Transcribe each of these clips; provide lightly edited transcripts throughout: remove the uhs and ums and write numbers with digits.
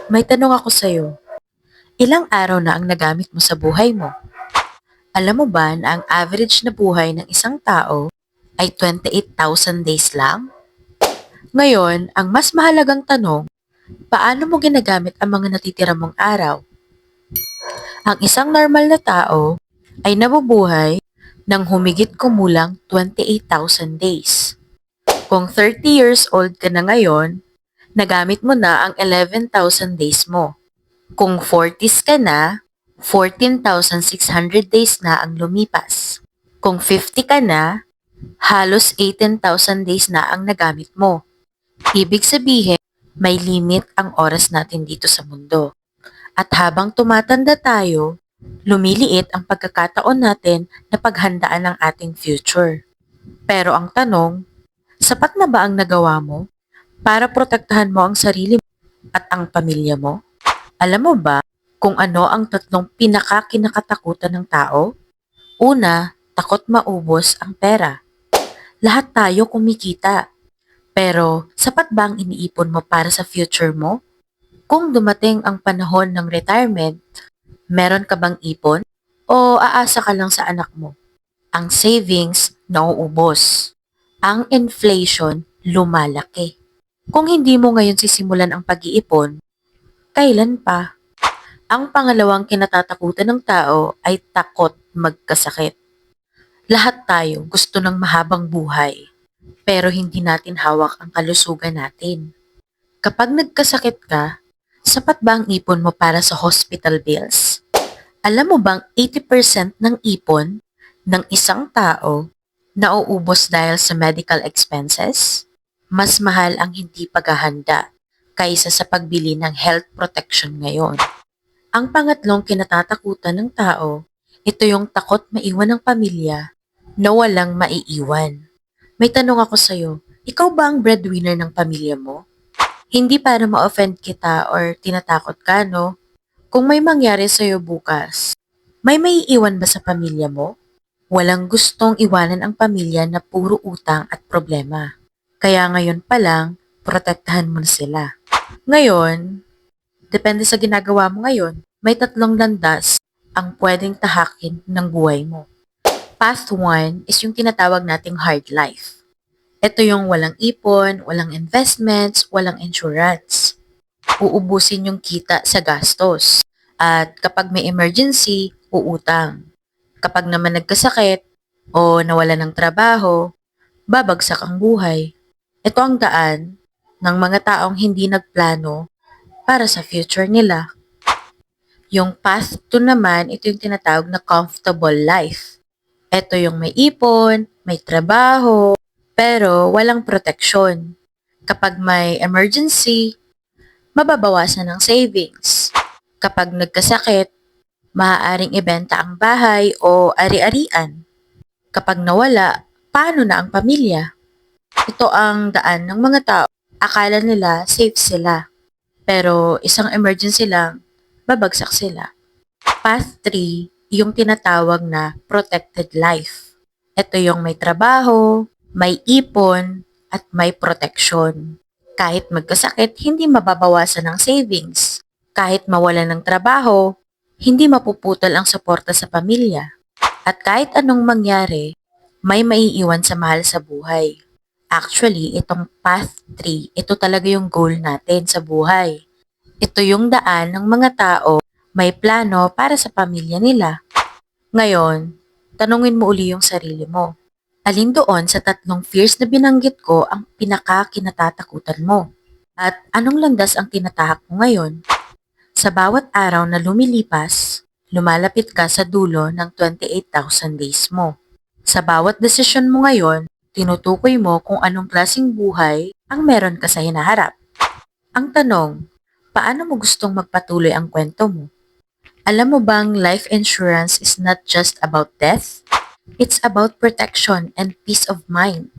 May tanong ako sa'yo. Ilang araw na ang nagamit mo sa buhay mo? Alam mo ba na ang average na buhay ng isang tao ay 28,000 days lang? Ngayon, ang mas mahalagang tanong, paano mo ginagamit ang mga natitira mong araw? Ang isang normal na tao ay nabubuhay ng humigit kumulang 28,000 days. Kung 30 years old ka na ngayon, nagamit mo na ang 11,000 days mo. Kung 40s ka na, 14,600 days na ang lumipas. Kung 50 ka na, halos 18,000 days na ang nagamit mo. Ibig sabihin, may limit ang oras natin dito sa mundo. At habang tumatanda tayo, lumiliit ang pagkakataon natin na paghandaan ang ating future. Pero ang tanong, sapat na ba ang nagawa mo para protektahan mo ang sarili mo at ang pamilya mo? Alam mo ba kung ano ang tatlong pinaka-kinakatakutan ng tao? Una, takot maubos ang pera. Lahat tayo kumikita. Pero sapat ba ang iniipon mo para sa future mo? Kung dumating ang panahon ng retirement, meron ka bang ipon? O aasa ka lang sa anak mo? Ang savings nauubos. Ang inflation lumalaki. Kung hindi mo ngayon sisimulan ang pag-iipon, kailan pa? Ang pangalawang kinatatakutan ng tao ay takot magkasakit. Lahat tayo gusto ng mahabang buhay, pero hindi natin hawak ang kalusugan natin. Kapag nagkasakit ka, sapat ba ang ipon mo para sa hospital bills? Alam mo bang 80% ng ipon ng isang tao nauubos dahil sa medical expenses? Mas mahal ang hindi paghahanda kaysa sa pagbili ng health protection ngayon. Ang pangatlong kinatatakutan ng tao, ito yung takot maiwan ng pamilya na walang maiiwan. May tanong ako sa'yo, ikaw ba ang breadwinner ng pamilya mo? Hindi para ma-offend kita or tinatakot ka, no? Kung may mangyari sa'yo bukas, may maiiwan ba sa pamilya mo? Walang gustong iwanan ang pamilya na puro utang at problema. Kaya ngayon pa lang, protektahan mo na sila. Ngayon, depende sa ginagawa mo ngayon, may tatlong landas ang pwedeng tahakin ng buhay mo. Path 1 is yung tinatawag nating hard life. Ito yung walang ipon, walang investments, walang insurance. Uubusin yung kita sa gastos. At kapag may emergency, uutang. Kapag naman nagkasakit o nawala ng trabaho, babagsak ang buhay. Ito ang daan ng mga taong hindi nagplano para sa future nila. Yung path to naman, ito yung tinatawag na comfortable life. Ito yung may ipon, may trabaho, pero walang proteksyon. Kapag may emergency, mababawasan ng savings. Kapag nagkasakit, maaaring ibenta ang bahay o ari-arian. Kapag nawala, paano na ang pamilya? Ito ang daan ng mga tao. Akala nila safe sila. Pero isang emergency lang, babagsak sila. Path 3, yung tinatawag na protected life. Ito yung may trabaho, may ipon, at may proteksyon. Kahit magkasakit, hindi mababawasan ang savings. Kahit mawalan ng trabaho, hindi mapuputol ang suporta sa pamilya. At kahit anong mangyari, may maiiwan sa mahal sa buhay. Actually, itong path 3, ito talaga yung goal natin sa buhay. Ito yung daan ng mga tao may plano para sa pamilya nila. Ngayon, tanungin mo uli yung sarili mo. Alin doon sa tatlong fears na binanggit ko ang pinaka-kinatatakutan mo? At anong landas ang tinatahak mo ngayon? Sa bawat araw na lumilipas, lumalapit ka sa dulo ng 28,000 days mo. Sa bawat desisyon mo ngayon, tinutukoy mo kung anong klaseng buhay ang meron ka sa hinaharap. Ang tanong, paano mo gustong magpatuloy ang kwento mo? Alam mo bang life insurance is not just about death? It's about protection and peace of mind.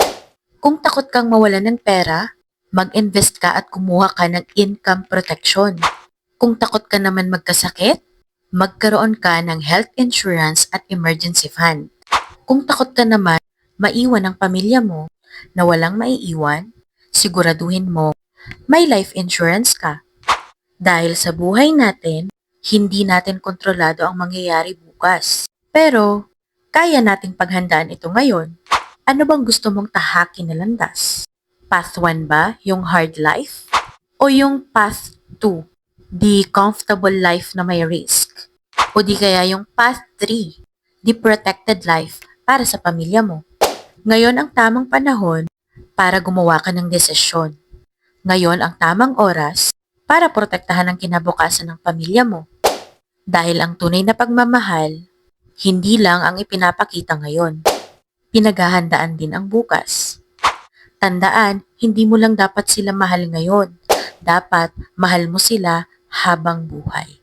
Kung takot kang mawalan ng pera, mag-invest ka at kumuha ka ng income protection. Kung takot ka naman magkasakit, magkaroon ka ng health insurance at emergency fund. Kung takot ka naman maiwan ang pamilya mo na walang maiiwan, siguraduhin mo may life insurance ka. Dahil sa buhay natin, hindi natin kontrolado ang mangyayari bukas. Pero, kaya nating paghandaan ito ngayon. Ano bang gusto mong tahakin na landas? Path 1 ba, yung hard life? O yung path 2, the comfortable life na may risk? O di kaya yung path 3, the protected life para sa pamilya mo? Ngayon ang tamang panahon para gumawa ka ng desisyon. Ngayon ang tamang oras para protektahan ang kinabukasan ng pamilya mo. Dahil ang tunay na pagmamahal, hindi lang ang ipinapakita ngayon. Pinaghahandaan din ang bukas. Tandaan, hindi mo lang dapat sila mahal ngayon. Dapat mahal mo sila habang buhay.